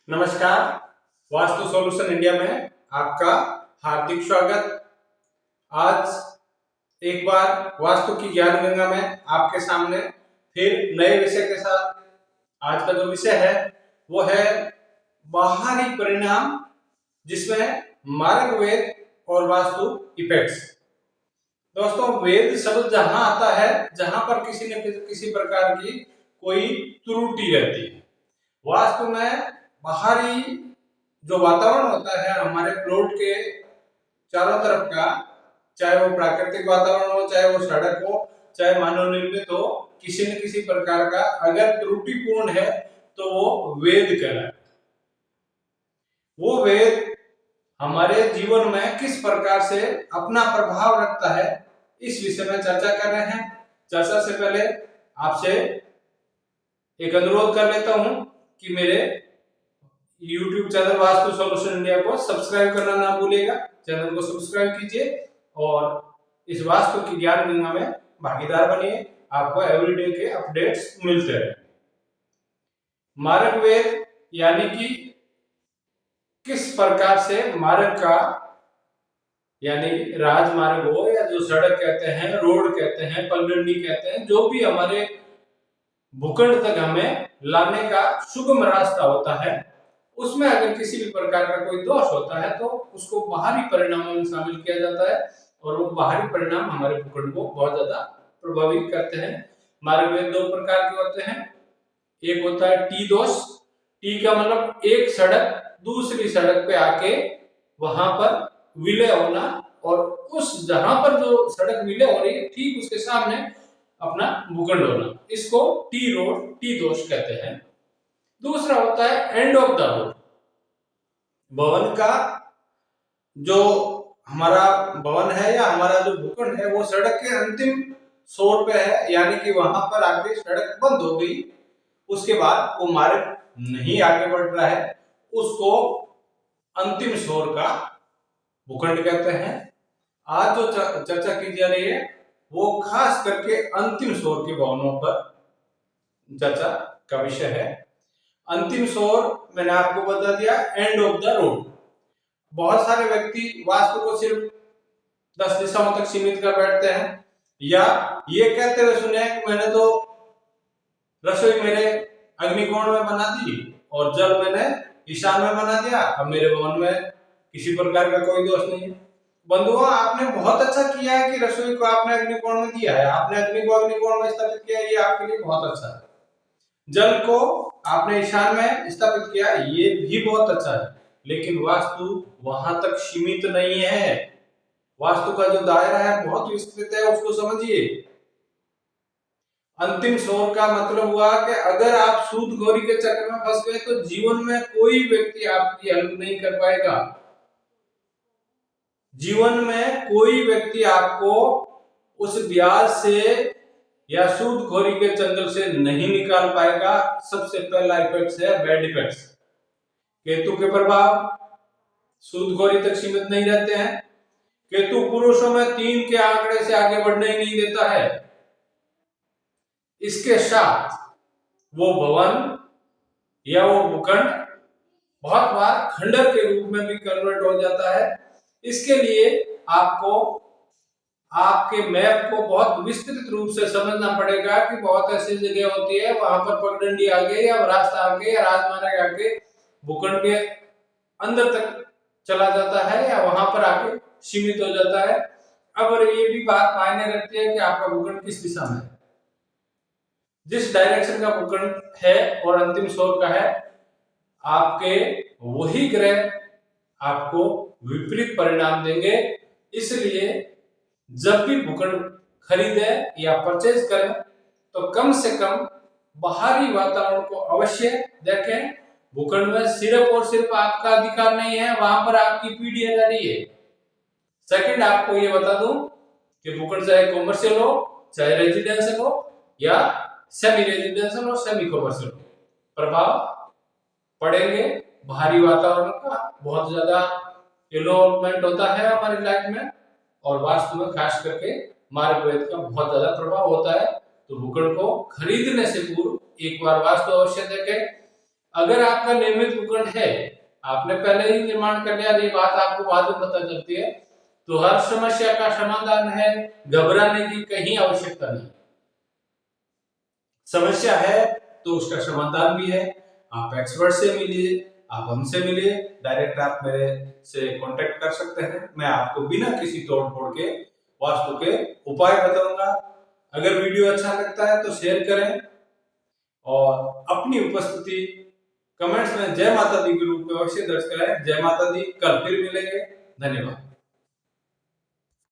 नमस्कार। Vastu solution India में आपका हार्दिक स्वागत। आज एक बार वास्तु की ज्ञान गंगा में आपके सामने फिर नए विषय के साथ आज का जो विषय है वो है बाहरी परिणाम, जिसमें मार्ग वेद और वास्तु इफेक्ट्स। दोस्तों, वेद शब्द जहां आता है जहां पर किसी न किसी प्रकार की कोई त्रुटि रहती है। वास्तु में बाहरी जो वातावरण होता है हमारे प्लॉट के चारों तरफ का, चाहे वो प्राकृतिक वातावरण हो, चाहे वो सड़क हो, चाहे मानव निर्मित हो, किसी न किसी प्रकार का अगर त्रुटिपूर्ण है तो वो वेद कहलाए। वो वेद हमारे जीवन में किस प्रकार से अपना प्रभाव रखता है, इस विषय में चर्चा कर रहे हैं। चर्चा से पहले आपसे एक अनुरोध कर लेता हूं कि मेरे YouTube channel vastu solution India को सब्सक्राइब करना ना भूलिएगा। चैनल को सब्सक्राइब कीजिए और इस वास्तु की ज्ञान गंगा में भागीदार बनिए। आपको एवरीडे के अपडेट्स मिलते रहे। मार्ग वेद यानी कि किस प्रकार से मार्ग का, यानी राजमार्ग हो या जो सड़क कहते हैं, रोड कहते हैं, पगडंडी कहते हैं, जो भी हमारे भूखंड तक हमें लाने का सुगम रास्ता होता है, उसमें अगर किसी भी प्रकार का कोई दोष होता है तो उसको बाहरी परिणामों में शामिल किया जाता है और वो बाहरी परिणाम हमारे भूखंड को बहुत ज्यादा प्रभावित करते हैं। मार्ग वेद दो प्रकार के होते हैं। एक होता है टी दोष। टी का मतलब एक सड़क दूसरी सड़क पे आके वहां पर विलय होना, और उस जहां पर जो सड़क विलय हो रही है ठीक उसके सामने अपना भूखंड होना, इसको टी रोड, टी दोष कहते हैं। दूसरा होता है एंड ऑफ द रोड। भवन का जो हमारा भवन है या हमारा जो भूखंड है वो सड़क के अंतिम छोर पे है, यानी कि वहां पर आके सड़क बंद हो गई, उसके बाद वो मार्ग नहीं आगे बढ़ रहा है, उसको अंतिम छोर का भूखंड कहते हैं। आज जो चर्चा की जा रही है वो खास करके अंतिम छोर के भवनों पर चर्चा का विषय है। अंतिम छोर मैंने आपको बता दिया, एंड ऑफ द रोड। बहुत सारे व्यक्ति वास्तु को सिर्फ 10 दिशाओं तक सीमित कर बैठते हैं, या ये कहते हुए सुने कि मैंने तो रसोई मेरे अग्निकोण में बना दी और जल मैंने ईशान में बना दिया, अब मेरे भवन में किसी प्रकार का कोई दोष नहीं है। बंधुओं, आपने बहुत अच्छा किया है कि रसोई को आपने अग्निकोण में दिया है, आपने अग्नि को अग्निकोण में स्थापित किया, ये आपके लिए बहुत अच्छा है। जल को आपने ईशान में स्थापित किया, ये भी बहुत अच्छा है, लेकिन वास्तु वहां तक सीमित नहीं है। वास्तु का जो दायरा है बहुत विस्तृत है, उसको समझिए। अंतिम छोर का मतलब हुआ कि अगर आप सूदखोरी के चक्कर में फंस गए तो जीवन में कोई व्यक्ति आपकी हेल्प नहीं कर पाएगा। जीवन में कोई व्यक्ति आपको उस ब्याज से या सूदखोरी के चंगल से नहीं निकाल पाएगा। सबसे पहला इफेक्ट है बैड इफेक्ट्स। केतु के प्रभाव सूदखोरी तक सीमित नहीं रहते हैं। केतु पुरुषों में 3 के आंकड़े से आगे बढ़ने ही नहीं देता है। इसके साथ वो भवन या वो भूखंड बहुत बार खंडर के रूप में भी कन्वर्ट हो जाता है। इसके लिए आपको आपके मैप को बहुत विस्तृत रूप से समझना पड़ेगा कि बहुत ऐसी जगह होती है वहां पर पगडंडी आगे या रास्ता आगे या राजमार्ग आगे भूखंड के अंदर तक चला जाता है या वहां पर आके सीमित हो जाता है। अब ये भी बात मायने रखती है कि आपका भूखंड किस दिशा में है। जिस डायरेक्शन का भूखंड है और अंतिम छोर का है, आपके वही ग्रह आपको विपरीत परिणाम देंगे। इसलिए जब भी भूखंड खरीदे या परचेज करें तो कम से कम बाहरी वातावरण को अवश्य देखें। भूखंड में सिर्फ और सिर्फ आपका अधिकार नहीं है, वहां पर आपकी पीढ़ी रह रही है। सेकंड, आपको ये बता दूं कि भूखंड चाहे कॉमर्शियल हो, चाहे रेजिडेंशियल हो या सेमी रेजिडेंशियल और सेमी कॉमर्शियल हो, प्रभाव पड़ेंगे बाहरी वातावरण का। बहुत ज्यादा इन्वॉल्वमेंट होता है हमारी लाइफ में, और वास्तु में खास करके मार्ग वेद का बहुत ज्यादा प्रभाव होता है। तो भूखंड को खरीदने से पूर्व एक बार वास्तु अवश्य देखें। अगर आपका नियमित कुकंड है, आपने पहले ही निर्माण कर लिया, ये बात आपको बाद में पता चलती है, तो हर समस्या का समाधान है, घबराने की कहीं आवश्यकता नहीं। समस्या है तो उसका समाधान भी है। आप एक्सपर्ट से मिलिए, आप हमसे मिलिए, डायरेक्ट आप मेरे से कांटेक्ट कर सकते हैं। मैं आपको बिना किसी तोड़ फोड़ के वास्तु के उपाय बताऊंगा। अगर वीडियो अच्छा लगता है तो शेयर करें और अपनी उपस्थिति कमेंट्स में जय माता दी के रूप में अवश्य दर्ज कराएं। जय माता दी। कल फिर मिलेंगे। धन्यवाद।